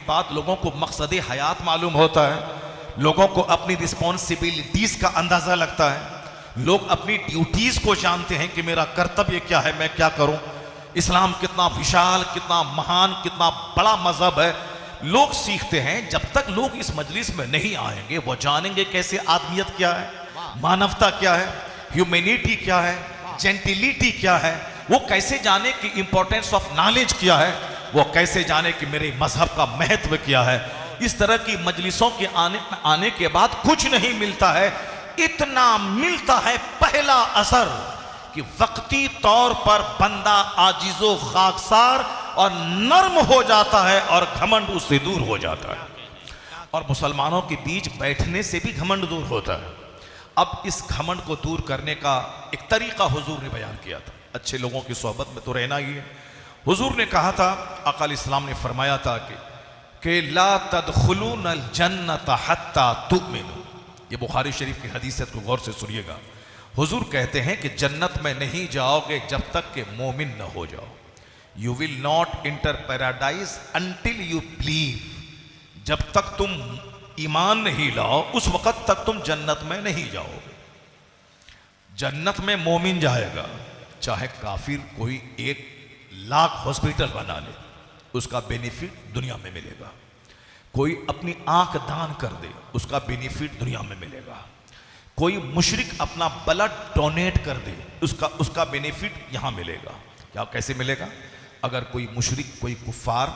बाद लोगों को मकसद हयात मालूम होता है, लोगों को अपनी रिस्पॉन्सिबिलिटीज का अंदाजा लगता है, लोग अपनी ड्यूटीज को जानते हैं कि मेरा कर्तव्य क्या है, मैं क्या करूं। इस्लाम कितना विशाल, कितना महान, कितना बड़ा मजहब है, लोग सीखते हैं। जब तक लोग इस मजलिस में नहीं आएंगे वो जानेंगे कैसे आदमियत क्या है, मानवता क्या है, ह्यूमैनिटी क्या है, जेंटिलिटी क्या है, वो कैसे जाने कि इंपॉर्टेंस ऑफ नॉलेज क्या है, वो कैसे जाने कि मेरे मजहब का महत्व क्या है। इस तरह की मजलिसों के आने के बाद कुछ नहीं मिलता है, इतना मिलता है पहला असर कि वक्ती तौर पर बंदा आजिजो खाकसार और नर्म हो जाता है और घमंड उससे दूर हो जाता है। और मुसलमानों के बीच बैठने से भी घमंड दूर होता है। अब इस घमंड को दूर करने का एक तरीका हुजूर ने बयान किया था। अच्छे लोगों की सोहबत में तो रहना ही है। हुजूर ने कहा था, आका इस्लाम ने फरमाया था कि ला तदखुलूनल जन्नत हत्ता तुमिनू। ये बुखारी शरीफ की हदीस है, तो गौर से सुनिएगा। हुजूर कहते हैं कि जन्नत में नहीं जाओगे जब तक कि मोमिन न हो जाओ। You will not inter paradise until you believe. जब तक तुम ईमान नहीं लाओ उस वक्त तक तुम जन्नत में नहीं जाओगे। जन्नत में मोमिन जाएगा, चाहे काफिर कोई 1,00,000 हॉस्पिटल बना ले, उसका बेनिफिट दुनिया में मिलेगा। कोई अपनी आंख दान कर दे, उसका बेनिफिट दुनिया में मिलेगा। कोई मुशरिक अपना ब्लड डोनेट कर दे, उसका बेनिफिट यहां मिलेगा। क्या कैसे मिलेगा? अगर कोई मुशरिक, कोई कुफार,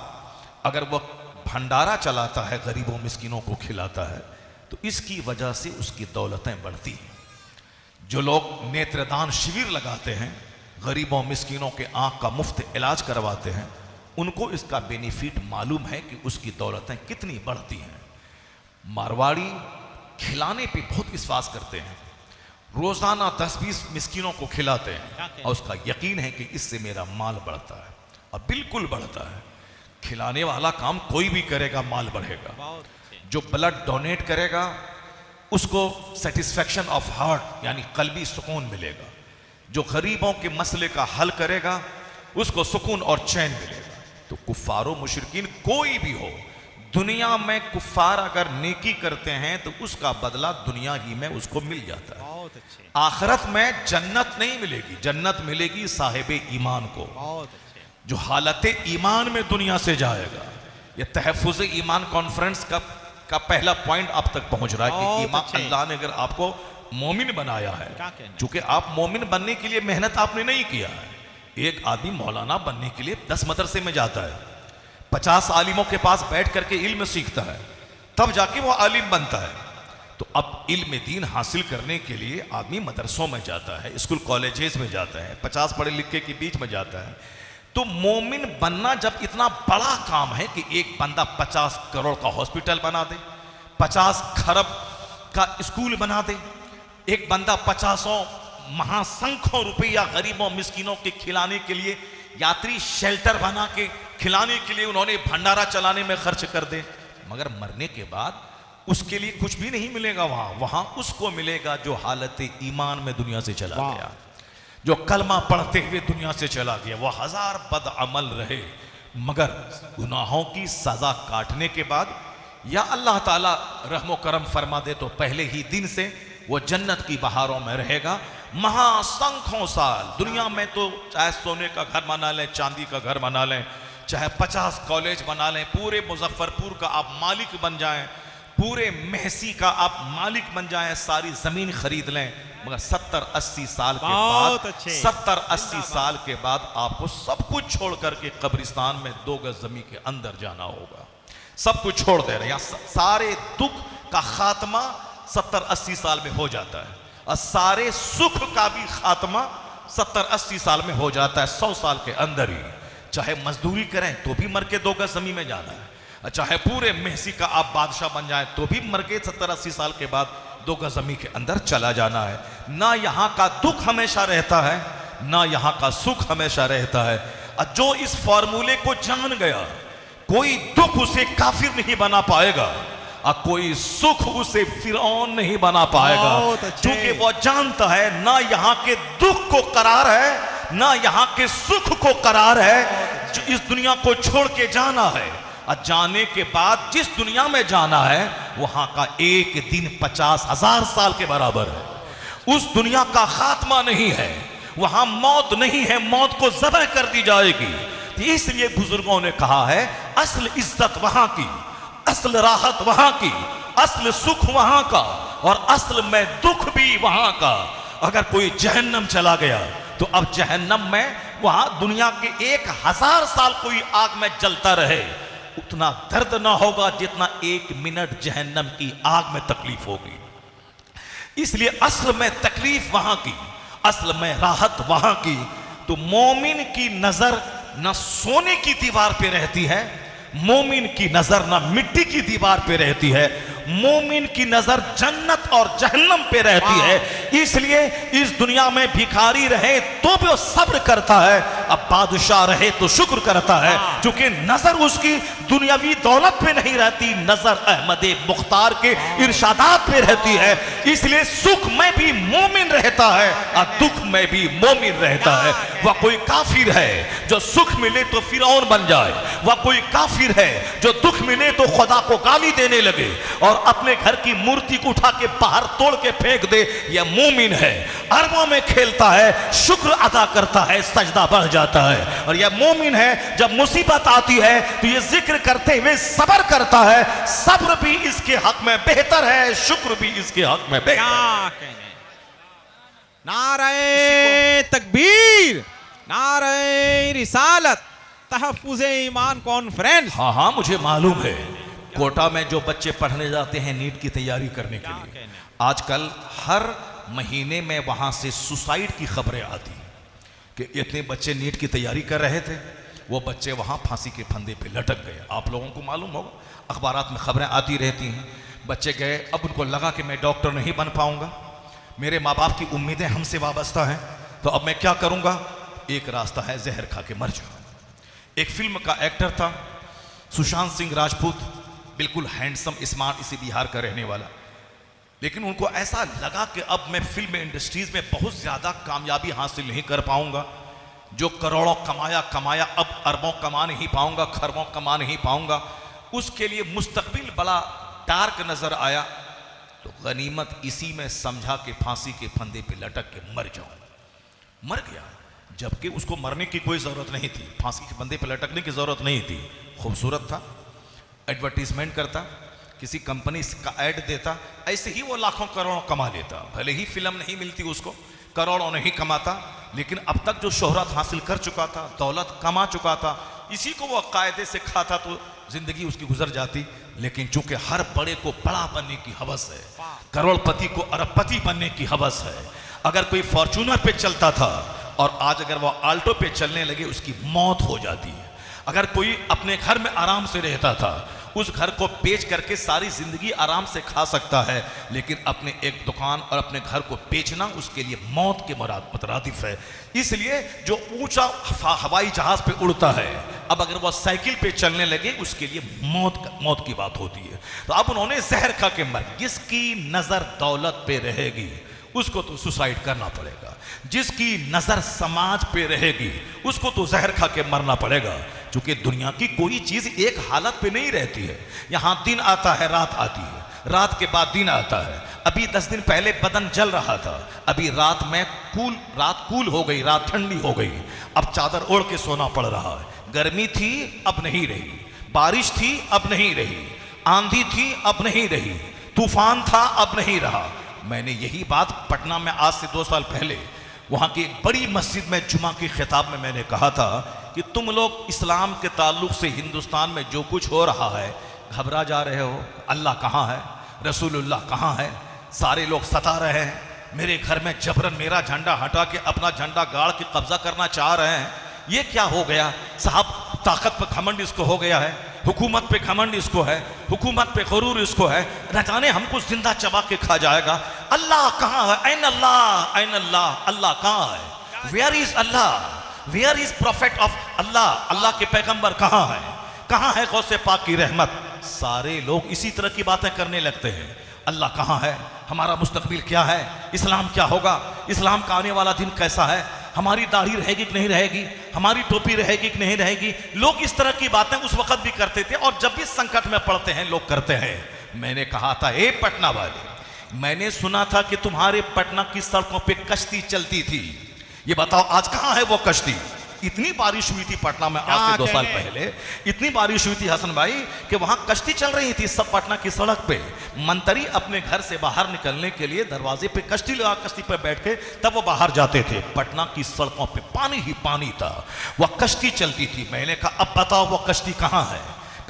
अगर वह भंडारा चलाता है, गरीबों मिस्किनों को खिलाता है, तो इसकी वजह से उसकी दौलतें बढ़ती हैं। जो लोग नेत्रदान शिविर लगाते हैं, गरीबों मिस्किनों के आंख का मुफ्त इलाज करवाते हैं, उनको इसका बेनिफिट मालूम है कि उसकी दौलतें कितनी बढ़ती हैं। मारवाड़ी खिलाने पे बहुत विश्वास करते हैं, रोजाना 10-20 मिस्किनों को खिलाते हैं और उसका यकीन है कि इससे मेरा माल बढ़ता है, और बिल्कुल बढ़ता है। खिलाने वाला काम कोई भी करेगा, माल बढ़ेगा। जो ब्लड डोनेट करेगा उसको सेटिस्फैक्शन ऑफ हार्ट यानी कल्बी सुकून मिलेगा। जो गरीबों के मसले का हल करेगा उसको सुकून और चैन मिलेगा। तो कुफ्फारो मुशरिकीन कोई भी हो, दुनिया में कुफ्फार अगर नेकी करते हैं तो उसका बदला दुनिया ही में उसको मिल जाता है। बहुत अच्छे। आखिरत में जन्नत नहीं मिलेगी, जन्नत मिलेगी साहिब ईमान को। बहुत अच्छे। जो हालत ईमान में दुनिया से जाएगा। ये तहफ़्फ़ुज़ ईमान कॉन्फ्रेंस का पहला पॉइंट आप तक पहुंच रहा है कि ईमान, अल्लाह ने अगर आपको मोमिन बनाया है, चूंकि आप मोमिन बनने के लिए मेहनत आपने नहीं किया है। एक आदमी मौलाना बनने के लिए 10 मदरसे में जाता है, 50 आलिमों के पास बैठ करके इल्म सीखता है, तब जाके वो आलिम बनता है। तो अब इल्म दीन हासिल करने के लिए आदमी मदरसों में जाता है, स्कूल कॉलेजेस में जाता है, 50 पढ़े लिखे के बीच में जाता है। तो मोमिन बनना जब इतना बड़ा काम है कि एक बंदा 50 करोड़ का हॉस्पिटल बना दे, 50 खरब का स्कूल बना दे, एक बंदा 50 महासंख्यों रुपया गरीबों मिस्किनों के खिलाने के लिए, यात्री शेल्टर बना के खिलाने के लिए उन्होंने भंडारा चलाने में खर्च कर दे, मगर मरने के बाद उसके लिए कुछ भी नहीं मिलेगा। वहां उसको मिलेगा जो हालत ईमान में दुनिया से चला गया, जो कलमा पढ़ते हुए दुनिया से चला गया। वह 1000 बदअमल रहे, मगर गुनाहों की सजा काटने के बाद या अल्लाह ताला रहमो करम फरमा दे तो पहले ही दिन से वो जन्नत की बहारों में रहेगा महासंख्यों साल। दुनिया में तो चाहे सोने का घर बना लें, चांदी का घर बना लें, चाहे 50 कॉलेज बना लें, पूरे मुजफ्फरपुर का आप मालिक बन जाएं, पूरे महसी का आप मालिक बन जाएं, सारी जमीन खरीद लें, मगर 70-80 साल के बाद 70-80 साल के बाद आपको सब कुछ छोड़ करके कब्रिस्तान में 2 गज जमीन के अंदर जाना होगा। सब कुछ छोड़ दे रहे हैं। सारे दुख का खात्मा 70-80 साल में हो जाता है, और सारे सुख का भी खात्मा 70-80 साल में हो जाता है, 100 साल के अंदर ही। चाहे मजदूरी करें तो भी मर के 2 गज जमीन में जाना है, चाहे पूरे महसी का आप बादशाह बन जाए तो भी मर के 70-80 साल के बाद 2 गज जमीन के अंदर चला जाना है। ना यहाँ का दुख हमेशा रहता है, ना यहाँ का सुख हमेशा रहता है। और जो इस फॉर्मूले को जान गया, कोई दुख उसे काफिर नहीं बना पाएगा और कोई सुख उसे फिरौन नहीं बना पाएगा, क्योंकि वो जानता है ना यहाँ के दुख को करार है, ना यहाँ के सुख को करार है। जो इस दुनिया को छोड़ के जाना है, और जाने के बाद जिस दुनिया में जाना है वहां का एक दिन 50,000 साल के बराबर है। उस दुनिया का खात्मा नहीं है, वहां मौत नहीं है, मौत को ज़बह कर दी जाएगी। तो इसलिए बुजुर्गों ने कहा है असल इज्जत वहां की, असल राहत वहां की, असल सुख वहां का और असल में दुख भी वहां का। अगर कोई जहन्नम चला गया तो अब जहन्नम में वहां दुनिया के 1000 साल कोई आग में जलता रहे उतना दर्द ना होगा जितना 1 मिनट जहन्नम की आग में तकलीफ होगी। इसलिए असल में तकलीफ वहां की, असल में राहत वहां की। तो मोमिन की नजर न सोने की दीवार पे रहती है, मोमिन की नजर ना मिट्टी की दीवार पे रहती है, मोमिन की नजर जन्नत और जहन्नम पे रहती है। इसलिए इस दुनिया में भिखारी रहे तो भी वो सब्र करता है, अब बादशाह रहे तो शुक्र करता है, क्योंकि नजर उसकी दुनियावी दौलत पे नहीं रहती, नजर अहमदे मुख्तार के इरशादात पे रहती है। इसलिए सुख में भी मोमिन रहता है और दुख में भी मोमिन रहता है। वह कोई काफिर है जो सुख मिले तो फिरौन बन जाए, वह कोई काफिर है जो दुख मिले तो खुदा को गाली देने लगे और अपने घर की मूर्ति को उठा के बाहर तोड़ के फेंक दे। यह मोमिन है, अरबों में खेलता है, शुक्र अदा करता है, सजदा बढ़ जाता है। और यह मोमिन है जब मुसीबत आती है तो यह जिक्र करते हुए सब्र करता है, सब्र भी इसके हक में बेहतर है, शुक्र भी इसके हक में बेहतर है। नारे तकबीर, नारे रिसालत, तहफ्फुज़े ईमान कॉन्फ्रेंस। हाँ, मुझे मालूम है कोटा में जो बच्चे पढ़ने जाते हैं नीट की तैयारी करने के लिए, आजकल हर महीने में वहां से सुसाइड की खबरें आती कि इतने बच्चे नीट की तैयारी कर रहे थे, वो बच्चे वहां फांसी के फंदे पे लटक गए। आप लोगों को मालूम होगा, अखबारात में खबरें आती रहती हैं। बच्चे गए, अब उनको लगा कि मैं डॉक्टर नहीं बन पाऊंगा, मेरे माँ बाप की उम्मीदें हमसे वाबस्ता हैं, तो अब मैं क्या करूंगा? एक रास्ता है, जहर खा के मर जाओ। एक फिल्म का एक्टर था सुशांत सिंह राजपूत, बिल्कुल हैंडसम स्मार्ट, इसी बिहार का रहने वाला, लेकिन उनको ऐसा लगा कि अब मैं फिल्म इंडस्ट्रीज में बहुत ज्यादा कामयाबी हासिल नहीं कर पाऊंगा, जो करोड़ों कमाया अब अरबों कमा नहीं पाऊंगा, खरबों कमा नहीं पाऊंगा। उसके लिए मुस्तकबिल बड़ा डार्क नजर आया, तो गनीमत इसी में समझा कि फांसी के फंदे पे लटक के मर जाऊं। मर गया, जबकि उसको मरने की कोई जरूरत नहीं थी, फांसी के फंदे पे लटकने की जरूरत नहीं थी। खूबसूरत था, एडवर्टीजमेंट करता, किसी कंपनी का ऐड देता, ऐसे ही वो लाखों करोड़ों कमा लेता। भले ही फिल्म नहीं मिलती उसको, करोड़ों नहीं कमाता, लेकिन अब तक जो शोहरत हासिल कर चुका था, दौलत कमा चुका था, इसी को वो कायदे से खाता तो जिंदगी उसकी गुजर जाती। लेकिन चूंकि हर बड़े को बड़ा बनने की हवस है, करोड़पति को अरबपति बनने की हवस है। अगर कोई फॉर्चूनर पे चलता था और आज अगर वो आल्टो पे चलने लगे, उसकी मौत हो जाती है। अगर कोई अपने घर में आराम से रहता था, उस घर को बेच करके सारी जिंदगी आराम से खा सकता है, लेकिन अपने एक दुकान और अपने घर को बेचना उसके लिए मौत के मुतरादिफ है। इसलिए जो ऊंचा हवाई जहाज पे उड़ता है, अब अगर वह साइकिल पे चलने लगे, उसके लिए मौत की बात होती है। तो अब उन्होंने जहर खा के मर, जिसकी नजर दौलत पे रहेगी उसको तो सुसाइड करना पड़ेगा, जिसकी नजर समाज पे रहेगी उसको तो जहर खा के मरना पड़ेगा। क्योंकि दुनिया की कोई चीज एक हालत पे नहीं रहती है, यहां दिन आता है, रात आती है, रात के बाद दिन आता है। अभी 10 दिन पहले बदन जल रहा था, अभी रात कूल हो गई, रात ठंडी हो गई, अब चादर ओढ़ के सोना पड़ रहा है। गर्मी थी, अब नहीं रही, बारिश थी, अब नहीं रही, आंधी थी, अब नहीं रही, तूफान था, अब नहीं रहा। मैंने यही बात पटना में आज से 2 साल पहले वहां की एक बड़ी मस्जिद में जुमा की खिताब में मैंने कहा था कि तुम लोग इस्लाम के ताल्लुक से हिंदुस्तान में जो कुछ हो रहा है घबरा जा रहे हो। अल्लाह कहाँ है, रसूलुल्लाह कहाँ है, सारे लोग सता रहे हैं, मेरे घर में जबरन मेरा झंडा हटा के अपना झंडा गाड़ के कब्जा करना चाह रहे हैं। ये क्या हो गया साहब? ताकत पे घमंड इसको हो गया है, हुकूमत पे घमंड इसको है, हुकूमत पे गुरूर इसको है, न जाने हमको जिंदा चबा के खा जाएगा। अल्लाह कहाँ है? ऐन अल्लाह, ऐन अल्लाह, अल्लाह कहाँ है? Where is Allah? Where is prophet of Allah? अल्लाह के पैगंबर कहाँ है? कहाँ है गौसे पाक की रहमत? सारे लोग इसी तरह की बातें करने लगते हैं। अल्लाह कहाँ है? हमारा मुस्तकबिल क्या है? इस्लाम क्या होगा? इस्लाम का आने वाला दिन कैसा है? हमारी दाढ़ी रहेगी कि नहीं रहेगी, हमारी टोपी रहेगी कि नहीं रहेगी। लोग इस तरह की बातें उस वक्त भी करते थे और जब भी संकट में पड़ते हैं लोग करते हैं। मैंने कहा था, ए पटना वाले, मैंने सुना था कि तुम्हारे पटना की सड़कों पे कश्ती चलती थी, ये बताओ आज कहां है वो कश्ती? इतनी बारिश हुई थी पटना में आज से 2 साल पहले, इतनी बारिश हुई थी हसन भाई कि वहां कश्ती चल रही थी सब पटना की सड़क पे। मंत्री अपने घर से बाहर निकलने के लिए दरवाजे पे कश्ती लगा, कश्ती पे बैठ के तब वो बाहर जाते थे। पटना की सड़कों पे पानी ही पानी था, वह कश्ती चलती थी। मैंने कहा अब बताओ वो कश्ती कहां है?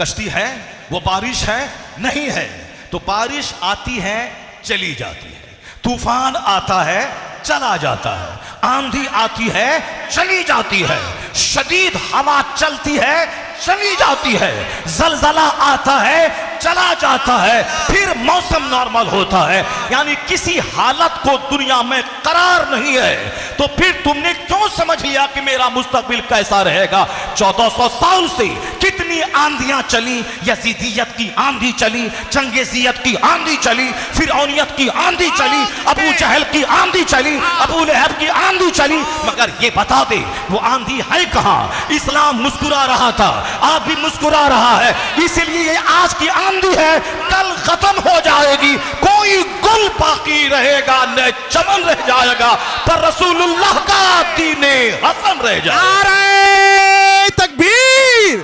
कश्ती है, वो बारिश है? नहीं है। तो बारिश आती है चली जाती है, तूफान आता है चला जाता है, आंधी आती है चली जाती है, शदीद हवा चलती है चली जाती है, जलजला आता है चला जाता है, फिर मौसम नॉर्मल होता है। यानी किसी हालत को दुनिया में करार नहीं है। तो फिर तुमने क्यों समझ लिया कि मेरा मुस्तकबिल कैसा रहेगा? 1400 साल से कितनी आंधियां चली, यजीदियत की आंधी चली, चंगेजियत की आंधी चली, फिरौनियत की आंधी चली, अबू जहल की आंधी चली, अबू लहब की आंधी चली, मगर ये बता दे वो आंधी है कहां? इस्लाम मुस्कुरा रहा था, आज भी मुस्कुरा रहा है, इसलिए ये आज की आंधी है, कल खत्म हो जाएगी। कोई गुल बाकी रहेगा न चमन रह जाएगा, पर रसूलुल्लाह का दीने हसन रह जाएगा। नारे तकबीर,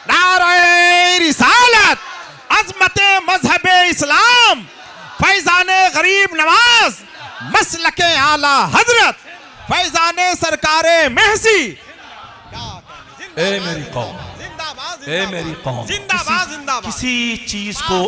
नारे रिसालत, अज़मते मज़हबे इस्लाम, फैज़ाने गरीब नवाज, मसलके आला हजरत, फैज़ाने सरकारे महसी। ए मेरी कौम, ए मेरी कौम, जिंदाबाद जिंदाबाद। किसी चीज को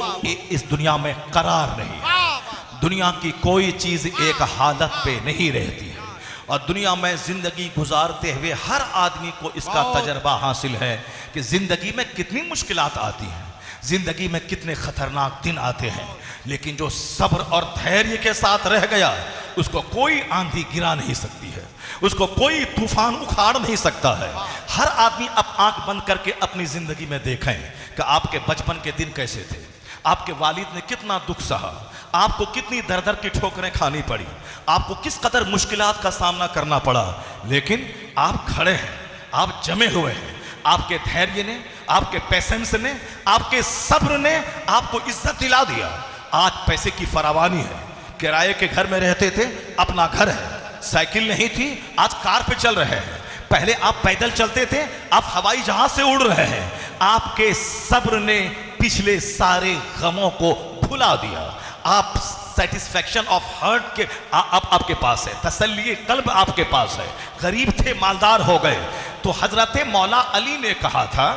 इस दुनिया में करार नहीं है। दुनिया की कोई चीज एक हालत पे नहीं रहती है और दुनिया में जिंदगी गुजारते हुए हर आदमी को इसका तजर्बा हासिल है कि जिंदगी में कितनी मुश्किलात आती हैं, जिंदगी में कितने खतरनाक दिन आते हैं, लेकिन जो सब्र और धैर्य के साथ रह गया उसको कोई आंधी गिरा नहीं सकती है, उसको कोई तूफान उखाड़ नहीं सकता है। हर आदमी अब आंख बंद करके अपनी जिंदगी में देखें कि आपके बचपन के दिन कैसे थे, आपके वालिद ने कितना दुख सहा, आपको कितनी दर दर की ठोकरें खानी पड़ी, आपको किस कदर मुश्किलात का सामना करना पड़ा, लेकिन आप खड़े हैं, आप जमे हुए हैं। आपके धैर्य ने, आपके पेशेंस ने, आपके सब्र ने आपको इज्जत दिला दिया। आज पैसे की फरावानी है, किराए के घर में रहते थे, अपना घर है, साइकिल नहीं थी, आज कार पे चल रहे हैं। पहले आप पैदल चलते थे, आप हवाई जहाज से उड़ रहे हैं। आपके सब्र ने पिछले सारे गमों को भुला दिया। आप सेटिस्फैक्शन ऑफ हार्ट के आपके पास है, तसल्ली कल्ब आपके पास है। गरीब थे, मालदार हो गए। तो हजरत मौला अली ने कहा था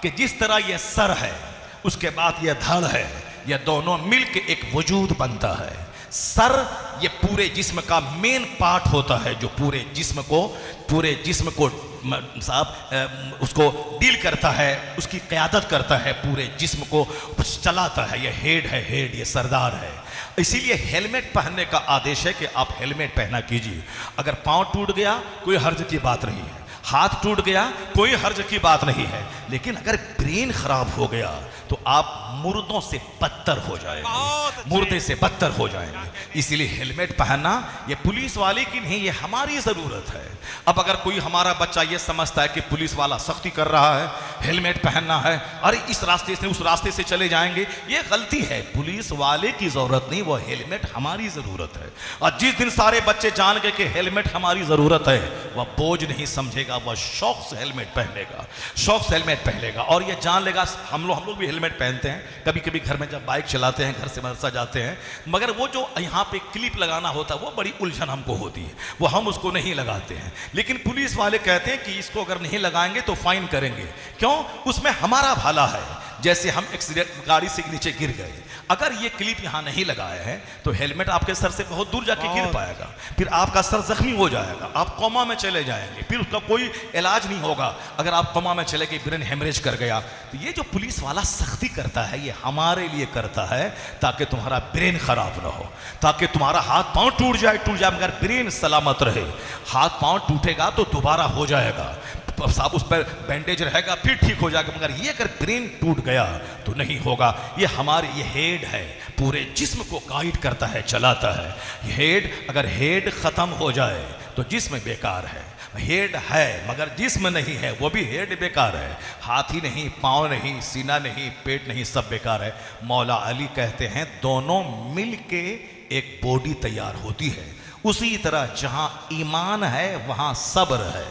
कि जिस तरह यह सर है उसके बाद यह धड़ है, यह दोनों मिलके एक वजूद बनता है। सर ये पूरे जिस्म का मेन पार्ट होता है, जो पूरे जिस्म को साहब उसको डील करता है, उसकी क़यादत करता है, पूरे जिस्म को चलाता है। ये हेड है, हेड ये सरदार है। इसीलिए हेलमेट पहनने का आदेश है कि आप हेलमेट पहना कीजिए। अगर पाँव टूट गया कोई हर्ज की बात नहीं है, हाथ टूट गया कोई हर्ज की बात नहीं है, लेकिन अगर ब्रेन खराब हो गया तो आप मुर्दों से बदतर हो जाएंगे, मुर्दे से बदतर हो जाएंगे। इसीलिए हेलमेट पहनना ये पुलिस वाले की नहीं, ये हमारी ज़रूरत है। अब अगर कोई हमारा बच्चा ये समझता है कि पुलिस वाला सख्ती कर रहा है, हेलमेट पहनना है, अरे इस रास्ते से उस रास्ते से चले जाएंगे, ये गलती है। पुलिस वाले की ज़रूरत नहीं, वो हेलमेट हमारी ज़रूरत है। और जिस दिन सारे बच्चे जान गए कि हेलमेट हमारी ज़रूरत है, वह बोझ नहीं समझेगा, वह शौक से हेलमेट पहनेगा, शौक से हेलमेट पहनेगा। और ये जान लेगा, हम लोग भी हेलमेट पहनते हैं कभी कभी घर में जब बाइक चलाते हैं, घर से मदरसा जाते हैं, मगर वो जो यहाँ पे क्लिप लगाना होता है वो बड़ी उलझन हमको होती है, वो हम उसको नहीं लगाते हैं। लेकिन पुलिस वाले कहते हैं कि इसको अगर नहीं लगाएंगे तो फाइन करेंगे। क्यों? उसमें हमारा भला है। जैसे हम एक्सीडेंट गाड़ी से नीचे गिर गए, अगर ये क्लिप यहाँ नहीं लगाया है तो हेलमेट आपके सर से बहुत दूर जाके गिर पाएगा, फिर आपका सर जख्मी हो जाएगा, आप कोमा में चले जाएंगे, फिर उसका कोई इलाज नहीं होगा। अगर आप कोमा में चले गए, ब्रेन हेमरेज कर गया, तो ये जो पुलिस वाला सख्ती करता है ये हमारे लिए करता है ताकि तुम्हारा ब्रेन खराब ना हो, ताकि तुम्हारा हाथ पाँव टूट जाए मगर ब्रेन सलामत रहे। हाथ पाँव टूटेगा तो दोबारा हो जाएगा, साहब उस पर बैंडेज रहेगा, फिर ठीक हो जाएगा, मगर ये अगर ब्रेन टूट गया तो नहीं होगा। ये हमारे ये हेड है, पूरे जिस्म को गाइड करता है, चलाता है। हेड अगर हेड खत्म हो जाए तो जिस्म बेकार है। हेड है मगर जिस्म नहीं है, वो भी हेड बेकार है। हाथी नहीं, पाँव नहीं, सीना नहीं, पेट नहीं, सब बेकार है। मौला अली कहते हैं दोनों मिल के एक बॉडी तैयार होती है। उसी तरह जहां ईमान है वहां सब्र है,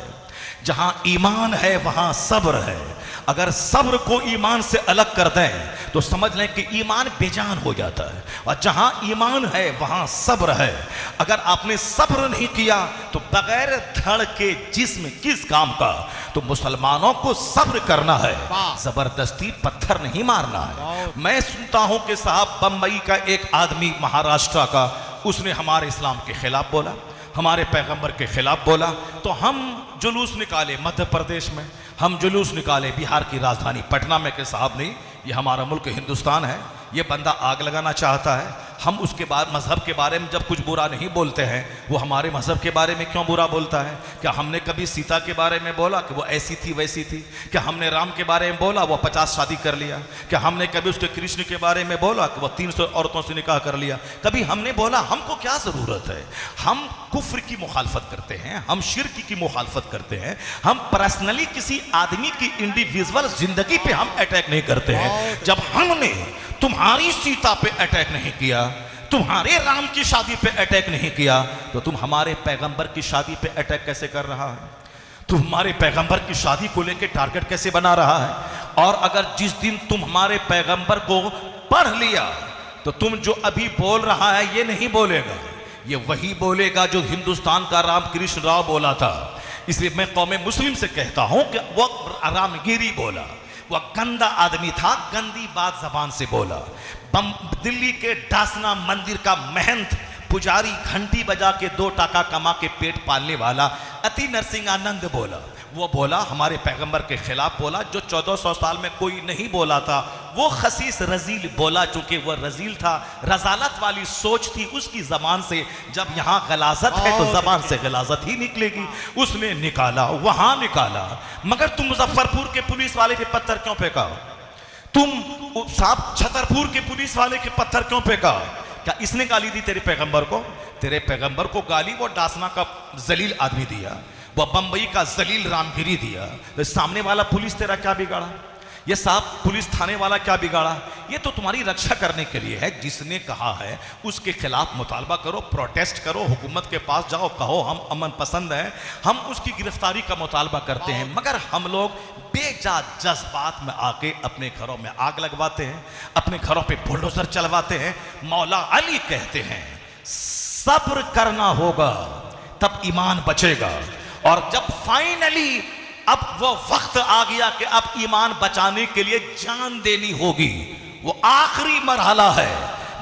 जहां ईमान है वहां सब्र है। अगर सब्र को ईमान से अलग कर दें तो समझ लें कि ईमान बेजान हो जाता है। और जहां ईमान है वहां सब्र है। अगर आपने सब्र नहीं किया तो बगैर धड़ के जिस्म किस काम का। तो मुसलमानों को सब्र करना है, जबरदस्ती पत्थर नहीं मारना है। मैं सुनता हूं कि साहब बंबई का एक आदमी महाराष्ट्र का, उसने हमारे इस्लाम के खिलाफ बोला, हमारे पैगंबर के खिलाफ बोला, तो हम जुलूस निकाले मध्य प्रदेश में, हम जुलूस निकाले बिहार की राजधानी पटना में कि साहब नहीं, ये हमारा मुल्क हिंदुस्तान है, ये बंदा आग लगाना चाहता है। हम उसके बाद मज़हब के बारे में जब कुछ बुरा नहीं बोलते हैं, वो हमारे मज़हब के बारे में क्यों बुरा बोलता है? क्या हमने कभी सीता के बारे में बोला कि वो ऐसी थी वैसी थी? क्या हमने राम के बारे में बोला वो 50 शादी कर लिया? क्या हमने कभी उसके कृष्ण के बारे में बोला कि वो 300 औरतों से निकाह कर लिया? कभी हमने बोला? हमको क्या ज़रूरत है? हम कुफ्र की मुखालफत करते हैं, हम शिर्क की मुखालफत करते हैं, हम पर्सनली किसी आदमी की इंडिविजुअल जिंदगी पे हम अटैक नहीं करते हैं। जब हमने तुम्हारी सीता पे अटैक नहीं किया, तुम्हारे राम की शादी पे अटैक नहीं किया, तो तुम हमारे पैगंबर की शादी पे अटैक कैसे कर रहा है? तुम हमारे पैगंबर की शादी को लेकर टारगेट कैसे बना रहा है? और अगर जिस दिन तुम हमारे पैगंबर को पढ़ लिया तो तुम जो अभी बोल रहा है ये नहीं बोलेगा, ये वही बोलेगा जो हिंदुस्तान का रामकृष्ण राव बोला था। इसलिए मैं कौम मुस्लिम से कहता हूं कि वो रामगिरी बोला, वह गंदा आदमी था, गंदी बात जबान से बोला। दिल्ली के डासना मंदिर का महंत पुजारी घंटी बजा के 2 टाका कमा के पेट पालने वाला अति नरसिंहानंद बोला, वो बोला हमारे पैगंबर के खिलाफ बोला, जो 1400 साल में कोई नहीं बोला था। वो खसीस रजील बोला, चूंकि वह रजील था, रजालत वाली सोच थी उसकी जबान से। जब यहाँ गलाजत है तो जबान से गलाजत ही निकलेगी। उसने निकाला, वहां निकाला। मगर तुम मुजफ्फरपुर के पुलिस वाले के पत्थर क्यों फेंका? तुम साहब छतरपुर के पुलिस वाले के पत्थर क्यों फेंका? क्या इसने गाली दी तेरे पैगंबर को? तेरे पैगंबर को गाली वो डासना का जलील आदमी दिया, वो बंबई का जलील रामगिरी दिया। तो सामने वाला पुलिस तेरा क्या बिगाड़ा? ये साहब पुलिस थाने वाला क्या बिगाड़ा? ये तो तुम्हारी रक्षा करने के लिए है। जिसने कहा है उसके खिलाफ मुतालबा करो, प्रोटेस्ट करो, हुकूमत के पास जाओ, कहो हम अमन पसंद हैं, हम उसकी गिरफ्तारी का मुतालबा करते हैं। मगर हम लोग बेजा जज्बात में आके अपने घरों में आग लगवाते हैं, अपने घरों पे बुलडोजर चलवाते हैं। मौला अली कहते हैं सब्र करना होगा तब ईमान बचेगा। और जब फाइनली अब वो वक्त आ गया कि अब ईमान बचाने के लिए जान देनी होगी, वो आखिरी मरहला है।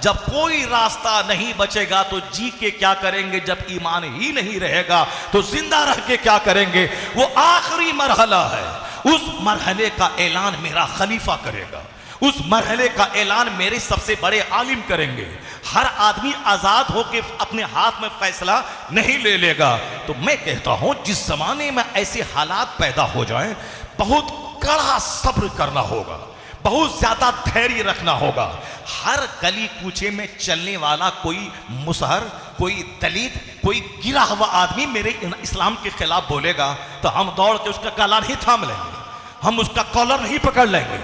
जब कोई रास्ता नहीं बचेगा तो जी के क्या करेंगे? जब ईमान ही नहीं रहेगा तो जिंदा रह के क्या करेंगे? वो आखिरी मरहला है। उस मरहले का ऐलान मेरा खलीफा करेगा, उस मरहले का ऐलान मेरे सबसे बड़े आलिम करेंगे। हर आदमी आजाद होकर अपने हाथ में फैसला नहीं ले लेगा। तो मैं कहता हूं जिस जमाने में ऐसे हालात पैदा हो जाएं, बहुत कड़ा सब्र करना होगा, बहुत ज्यादा धैर्य रखना होगा। हर गली कूचे में चलने वाला कोई मुसहर, कोई दलित, कोई गिरा हुआ आदमी मेरे इस्लाम के खिलाफ बोलेगा तो हम दौड़ के उसका गला नहीं थाम लेंगे, हम उसका कॉलर नहीं पकड़ लेंगे।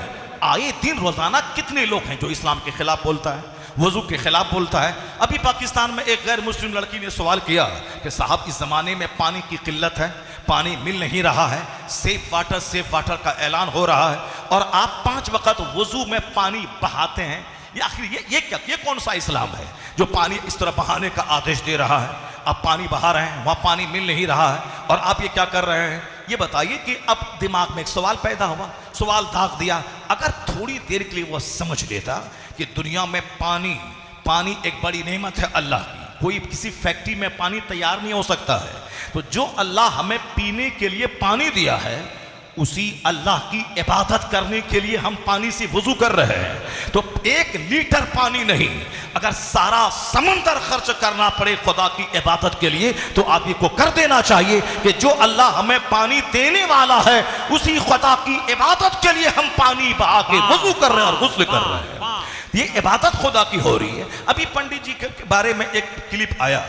आए दिन रोजाना कितने लोग हैं जो इस्लाम के खिलाफ बोलता है, वजू के खिलाफ बोलता है। अभी पाकिस्तान में एक गैर मुस्लिम लड़की ने सवाल किया कि साहब इस जमाने में पानी की किल्लत है, पानी मिल नहीं रहा है, सेफ वाटर का ऐलान हो रहा है और आप 5 वक्त वजू में पानी बहाते हैं। आखिर ये कौन सा इस्लाम है जो पानी इस तरह बहाने का आदेश दे रहा है? आप पानी बहा रहे हैं, वहां पानी मिल नहीं रहा है और आप ये क्या कर रहे हैं? ये बताइए कि अब दिमाग में एक सवाल पैदा हुआ, सवाल दाग दिया। अगर थोड़ी देर के लिए वो समझ लेता कि दुनिया में पानी एक बड़ी नेमत है अल्लाह की, कोई किसी फैक्ट्री में पानी तैयार नहीं हो सकता है, तो जो अल्लाह हमें पीने के लिए पानी दिया है उसी अल्लाह की इबादत करने के लिए हम पानी से वुजू कर रहे हैं। तो 1 लीटर पानी नहीं, अगर सारा समंदर खर्च करना पड़े खुदा की इबादत के लिए तो आदमी को कर देना चाहिए कि जो अल्लाह हमें पानी देने वाला है उसी खुदा की इबादत के लिए हम पानी बहा के वुजू कर रहे हैं और गुस्ल कर रहे हैं। ये इबादत खुदा की हो रही है। अभी पंडित जी के बारे में एक क्लिप आया,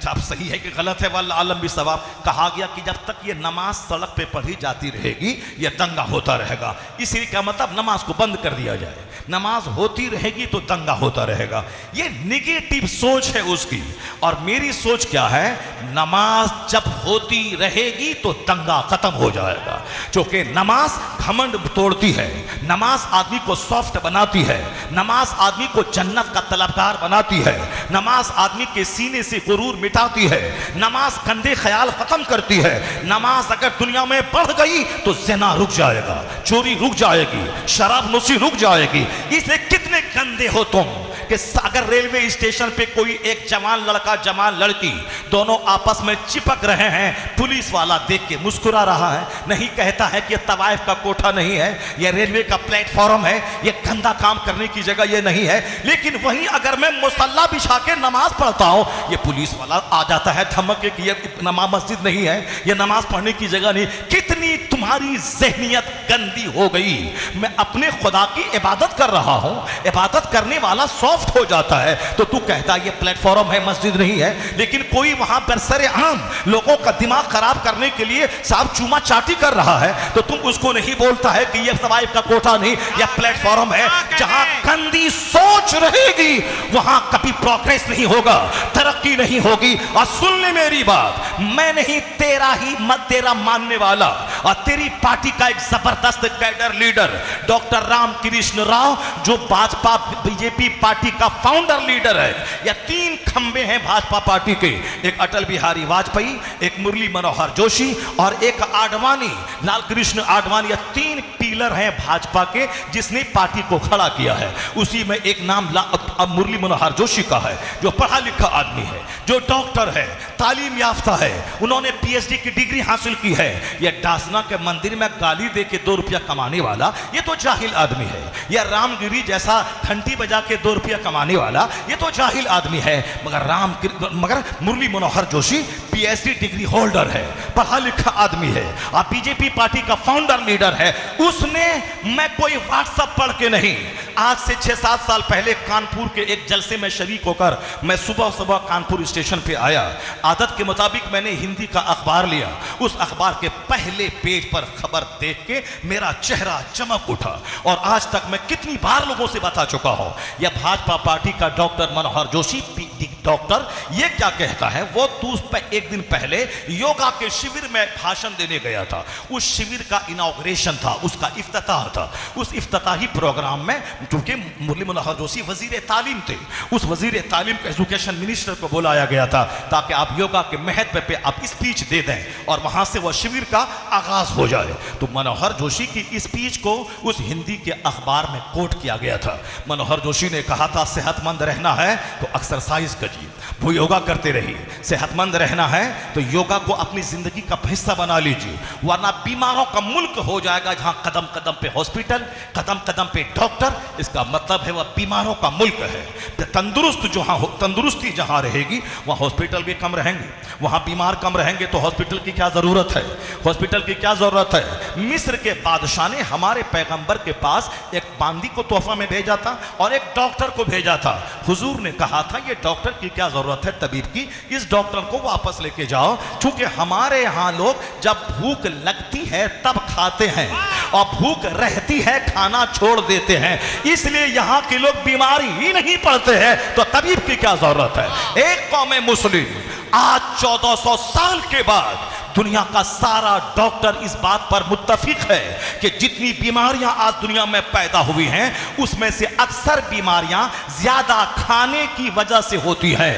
अब सही है कि गलत है, वल्लाह आलम भी सवाब। कहा गया कि जब तक ये नमाज सड़क पे पढ़ी जाती रहेगी ये दंगा होता रहेगा, इसलिए क्या मतलब नमाज को बंद कर दिया जाए, नमाज होती रहेगी तो दंगा होता रहेगा। ये निगेटिव सोच है उसकी। और मेरी सोच क्या है, नमाज जब होती रहेगी तो दंगा खत्म हो जाएगा। क्योंकि नमाज घमंड तोड़ती है, नमाज आदमी को सॉफ्ट बनाती है, नमाज आदमी को जन्नत का तलबगार बनाती है, नमाज आदमी के सीने से गुरूर मिटाती है, नमाज गंदे ख्याल खत्म करती है। नमाज अगर दुनिया में बढ़ गई तो ज़िना रुक जाएगा, चोरी रुक जाएगी, शराब नोशी रुक जाएगी। इसलिए कितने गंदे हो तुम कि अगर रेलवे स्टेशन पे कोई एक जवान लड़का जवान लड़की दोनों आपस में चिपक रहे हैं, पुलिस वाला देख के मुस्कुरा रहा है, नहीं कहता है कि ये तवाइफ का कोठा नहीं है, ये रेलवे का प्लेटफॉर्म है, ये गंदा काम करने की जगह ये नहीं है। लेकिन वहीं अगर मैं मुसल्ला बिछा के नमाज पढ़ता हूं, ये पुलिस वाला आ जाता है धमक के कि ये नमाज मस्जिद नहीं है, ये नमाज पढ़ने की जगह नहीं। कितनी तुम्हारी ज़हनियत गंदी हो गई। मैं अपने खुदा की इबादत कर रहा हूं, इबादत करने वाला सॉफ्ट हो जाता है तो तू कहता है ये प्लेटफॉर्म है मस्जिद नहीं है। लेकिन कोई वहां पर सरेआम लोगों का दिमाग खराब करने के लिए साहब चूमा चाटी कर रहा है तो तुम उसको नहीं बोलता है कि ये तवाइफ का कोठा नहीं, यह प्लेटफॉर्म है। जहां गंदी सोच रहेगी वहां कभी प्रोग्रेस नहीं होगा, तरक्की नहीं होगी। और सुन ले मेरी बात, मैं नहीं तेरा ही मत तेरा मानने वाला और तेरी पार्टी का एक जबरदस्त cadre leader doctor Ramakrishna Rao जो भाजपा बीजेपी पार्टी का फाउंडर लीडर है। या तीन खंबे हैं भाजपा पार्टी के, एक अटल बिहारी वाजपेयी, एक मुरली मनोहर जोशी और एक आडवाणी, लाल कृष्ण आडवाणी। या तीन पिलर हैं भाजपा के जिसने पार्टी को खड़ा किया है। उसी में एक नाम मुरली मनोहर जोशी का है जो पढ़ा लिखा आदमी है, जो डॉक्टर है, तालीम याफ्ता है, उन्होंने पीएचडी की डिग्री हासिल की है। यह डासना के मंदिर में गाली दे के 2 रुपया कमाने वाला ये तो जाहिल आदमी है। यह रामगिरी जैसा घंटी बजा के 2 रुपया कमाने वाला ये तो जाहिल आदमी है। मगर Murli Manohar Joshi PhD degree holder है, पढ़ा लिखा आदमी है और बीजेपी पार्टी का फाउंडर लीडर है। उसने, मैं कोई व्हाट्सएप पढ़ के नहीं, आज से 6-7 साल पहले कानपुर के एक जलसे में शरीक होकर मैं सुबह सुबह कानपुर स्टेशन पे आया। आदत के मुताबिक मैंने हिंदी का अखबार लिया। उस अखबार के पहले पेज पर खबर देख के मेरा चेहरा चमक उठा। और आज तक मैं कितनी बार लोगों से बता चुका हूं, यह भाजपा पार्टी का डॉक्टर मनोहर जोशी डॉक्टर ये क्या कहता है। वो एक दिन पहले योगा के शिविर में भाषण देने गया था। उस शिविर का इनॉग्रेशन था, उसका इफ्तिताह था। उस इफ्तिताही प्रोग्राम में चूंकि मुरली मनोहर जोशी वजीर तालीम थे, उस वजीर तालीम को एजुकेशन मिनिस्टर को बुलाया गया था ताकि आप योगा के महत्व पे आप स्पीच दे दें और वहां से वह शिविर का आगाज हो जाए। तो मनोहर जोशी की स्पीच को उस हिंदी के अखबार में कोट किया गया था। मनोहर जोशी ने कहा था सेहतमंद रहना है तो एक्सरसाइज करिए, वो योगा करते रहिए। सेहतमंद रहना है तो योगा को अपनी जिंदगी का हिस्सा बना लीजिए, वरना बीमारों का मुल्क हो जाएगा जहां कदम कदम पे हॉस्पिटल, कदम कदम पे डॉक्टर। इसका मतलब है वह बीमारों का मुल्क है। तंदुरुस्ती जहां रहेगी वहां हॉस्पिटल भी कम रहेंगे, वहां बीमार कम रहेंगे तो हॉस्पिटल की क्या जरूरत है, हॉस्पिटल की क्या जरूरत है। मिस्र के बादशाह ने हमारे पैगंबर के पास एक बांदी को तोहफा में भेजा था और एक डॉक्टर को भेजा था। हुजूर ने कहा था ये डॉक्टर की क्या जरूरत है तबीब की, इस डॉक्टर को वापस लेके जाओ। क्योंकि हमारे यहां लोग जब भूख लगती है तब खाते हैं और भूख रहती है खाना छोड़ देते हैं। इसलिए यहां के लोग बीमारी ही नहीं पड़ते हैं तो तबीब की क्या जरूरत है। एक कौम मुस्लिम आज 1400 साल के बाद दुनिया का सारा डॉक्टर इस बात पर मुत्तफिक है कि जितनी बीमारियां आज दुनिया में पैदा हुई हैं उसमें से अक्सर बीमारियां ज्यादा खाने की वजह से होती हैं।